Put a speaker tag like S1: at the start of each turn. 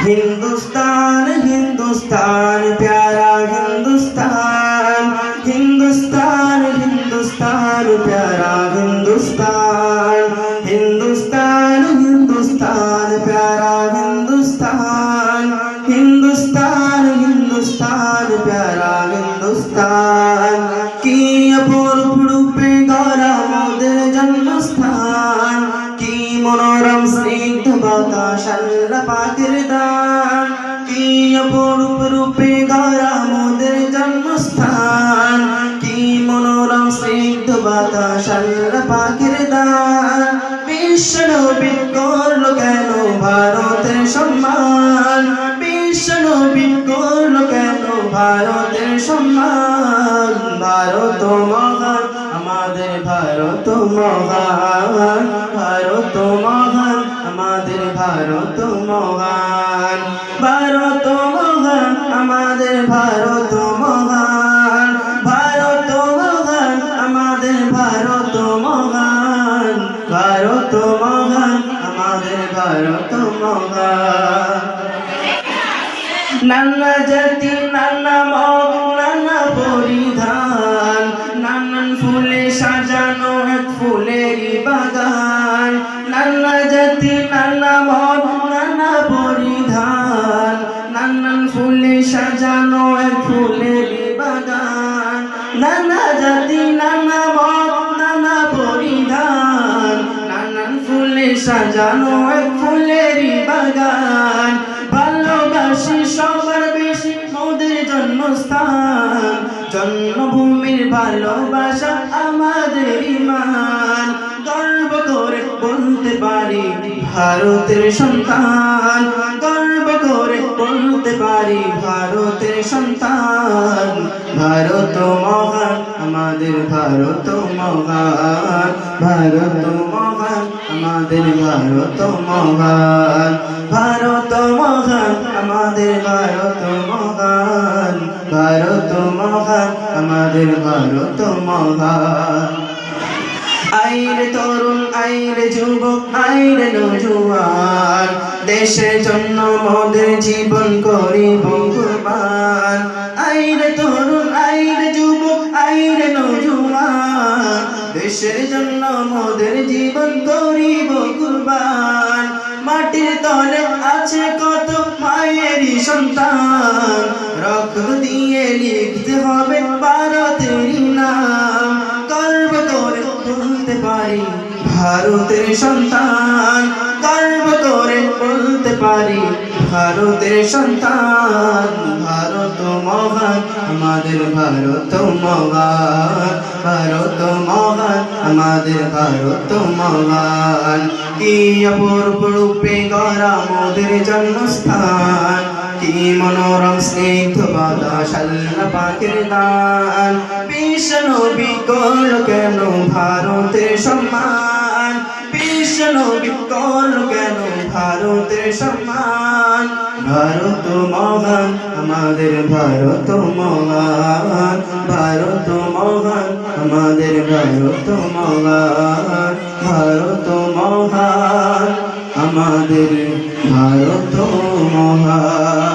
S1: हिंदुस्तान हिंदुस्तान प्यारा हिंदुस्तान, हिंदुस्तान हिंदुस्तान प्यारा हिंदुस्तान, हिंदुस्तान हिंदुस्तान प्यारा हिंदुस्तान, हिंदुस्तान हिंदुस्तान प्यारा हिंदुस्तान। की अपूर्व रूपे गौरा मोদের जन्मस्थान, की मनोरम स्निग्ध বাতাস আল্লাহ পাকের দান, কি অপরূপ রূপে গড়া মোদের জন্মস্থান, কি মনোরম স্নিগ্ধ বাতাস আল্লাহ পাকের দান। বিশ্ব নবী করল কেন ভারতের সম্মান, বিশ্ব নবী করল কেন ভারতের সম্মান। ভারত মহান আমাদের ভারত মহান, ভারত মহান আমাদের ভারত মহান, ভারত মহান আমাদের ভারত মহান, ভারত মহান আমাদের ভারত মহান, ভারত মহান আমাদের ভারত মহান। নানা জাতি নানা মত নানা পরিধান, নানান ফুলে সাজানো এক ফুলেরই বাগান। নানা জাতি নানা মত নানা পরিধান, নানান ফুলে সাজানো এক ফুলেরই বাগান। নানা জাতি নানা মত নানা পরিধান, নানান ফুলে সাজানো এক ফুলেরই বাগান। ভালোবাসি সবার বেশি মোদের জন্মস্থান, জন্মভূমির ভালোবাসা আমাদের ঈমান। গর্ব করে বলতে পারি ভারতের সন্তান, গর্ব করে বলতে পারি ভারতের সন্তান। ভারত মহান আমাদের ভারত মহান, ভারত মহান আমাদের ভারত মহান, ভারত মহান আমাদের ভারত মহান, ভারত মহান আমাদের ভারত মহান। আইরে তরুণ আইরে যুবক আইরে নওজোয়ান, দেশের জন্য মোদের জীবন করিব কুরবান। আইরে তরুণ আইরে যুবক আইরে নওজোয়ান, দেশের জন্য মোদের জীবন করিব কুরবান। মাটির তলে আছে কত মায়েরই সন্তান, রক্ত দিয়ে লিখতে হবে ভারতেরই নাম। গর্ব করে বলতে পারি ভারতের সন্তান, গর্ব করে বলতে পারি ভারতের সন্তান। ভারত মহান আমাদের ভারত মহান, ভারত মহান আমাদের ভারত মহান। কি অপূর্ব রূপে গড়া মোদের জন্মস্থান, কি মনোরম স্নিগ্ধ বাতাস আল্লাহ পাকের দান। বিশ্ব নবী করল কেন ভারতের সম্মান, বিশ্ব নবী করল কেন ভারতের সম্মান। ভারত মহান আমাদের ভারত মহান, ভারত মহান আমাদের ভারত মহান, ভারত মহান আমাদের ভারত মহান।